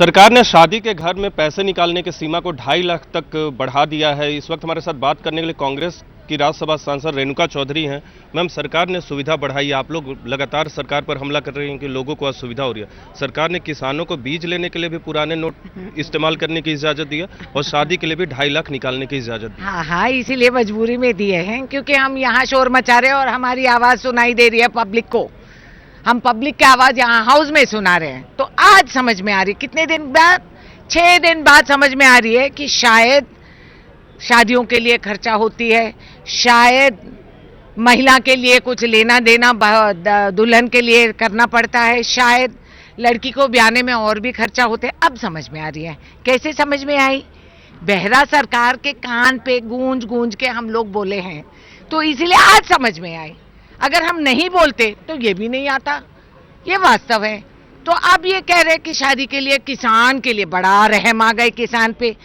सरकार ने शादी के घर में पैसे निकालने की सीमा को 2.5 लाख तक बढ़ा दिया है। इस वक्त हमारे साथ बात करने के लिए कांग्रेस की राज्यसभा सांसद रेणुका चौधरी हैं। मैम, सरकार ने सुविधा बढ़ाई है, आप लोग लगातार सरकार पर हमला कर रहे हैं कि लोगों को असुविधा हो रही है। सरकार ने किसानों को बीज लेने के लिए भी पुराने नोट इस्तेमाल करने की इजाजत दी है और शादी के लिए भी 2.5 लाख निकालने की इजाजत दी। हाँ, इसीलिए मजबूरी में दिए हैं क्योंकि हम यहाँ शोर मचा रहे हैं और हमारी आवाज सुनाई दे रही है पब्लिक को। हम पब्लिक की आवाज यहाँ हाउस में सुना रहे हैं, तो आज समझ में आ रही, कितने दिन बाद, 6 दिन बाद समझ में आ रही है कि शायद शादियों के लिए खर्चा होती है, शायद महिला के लिए कुछ लेना देना दुल्हन के लिए करना पड़ता है, शायद लड़की को ब्याने में और भी खर्चा होते हैं। अब समझ में आ रही है। कैसे समझ में आई? बेहरा सरकार के कान पे गूंज गूंज के हम लोग बोले हैं, तो इसीलिए आज समझ में आई। अगर हम नहीं बोलते तो ये भी नहीं आता, ये वास्तव है। तो अब ये कह रहे कि शादी के लिए, किसान के लिए बड़ा रहम आ गए किसान पे,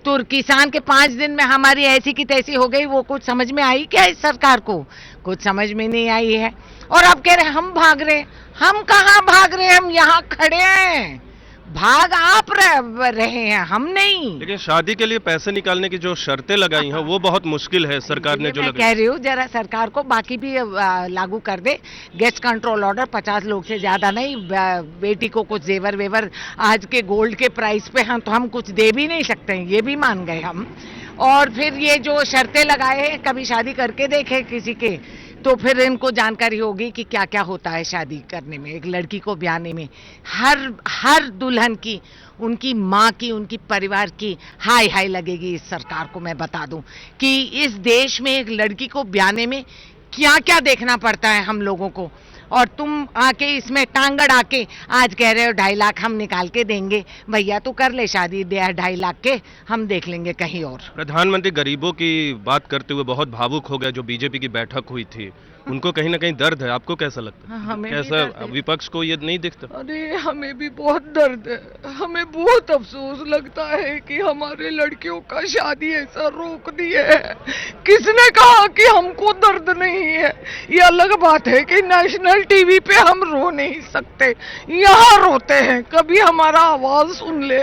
तो किसान के 5 दिन में हमारी ऐसी की तैसी हो गई। वो कुछ समझ में आई क्या इस सरकार को? कुछ समझ में नहीं आई है। और अब कह रहे हम भाग रहे। हम कहाँ भाग रहे हैं? हम यहाँ खड़े हैं। भाग आप रहे हैं, हम नहीं। लेकिन शादी के लिए पैसे निकालने की जो शर्तें लगाई हैं वो बहुत मुश्किल है सरकार ने जो लगाई। कह रही हूँ जरा सरकार को बाकी भी लागू कर दे। गेस्ट कंट्रोल ऑर्डर, 50 लोग से ज्यादा नहीं। बेटी को कुछ जेवर वेवर, आज के गोल्ड के प्राइस पे हम कुछ दे भी नहीं सकते हैं, ये भी मान गए हम। और फिर ये जो शर्तें लगाए हैं, कभी शादी करके देखे किसी के, तो फिर इनको जानकारी होगी कि क्या क्या होता है शादी करने में, एक लड़की को ब्याने में। हर दुल्हन की, उनकी माँ की, उनकी परिवार की हाय हाय लगेगी इस सरकार को। मैं बता दूं कि इस देश में एक लड़की को ब्याने में क्या क्या देखना पड़ता है हम लोगों को। और तुम आके इसमें टांग अड़ा के आज कह रहे हो 2.5 लाख हम निकाल के देंगे। भैया तू कर ले शादी 2.5 लाख के, हम देख लेंगे कहीं और। प्रधानमंत्री गरीबों की बात करते हुए बहुत भावुक हो गए। जो बीजेपी की बैठक हुई थी, उनको कहीं ना कहीं दर्द है। आपको कैसा लगता है? हमें कैसा विपक्ष को ये नहीं दिखता? अरे हमें भी बहुत दर्द है। हमें बहुत अफसोस लगता है कि हमारे लड़कियों का शादी ऐसा रोक दिए है। किसने कहा कि हमको दर्द नहीं है? ये अलग बात है कि नेशनल टीवी पे हम रो नहीं सकते, यहाँ रोते हैं। कभी हमारा आवाज सुन ले।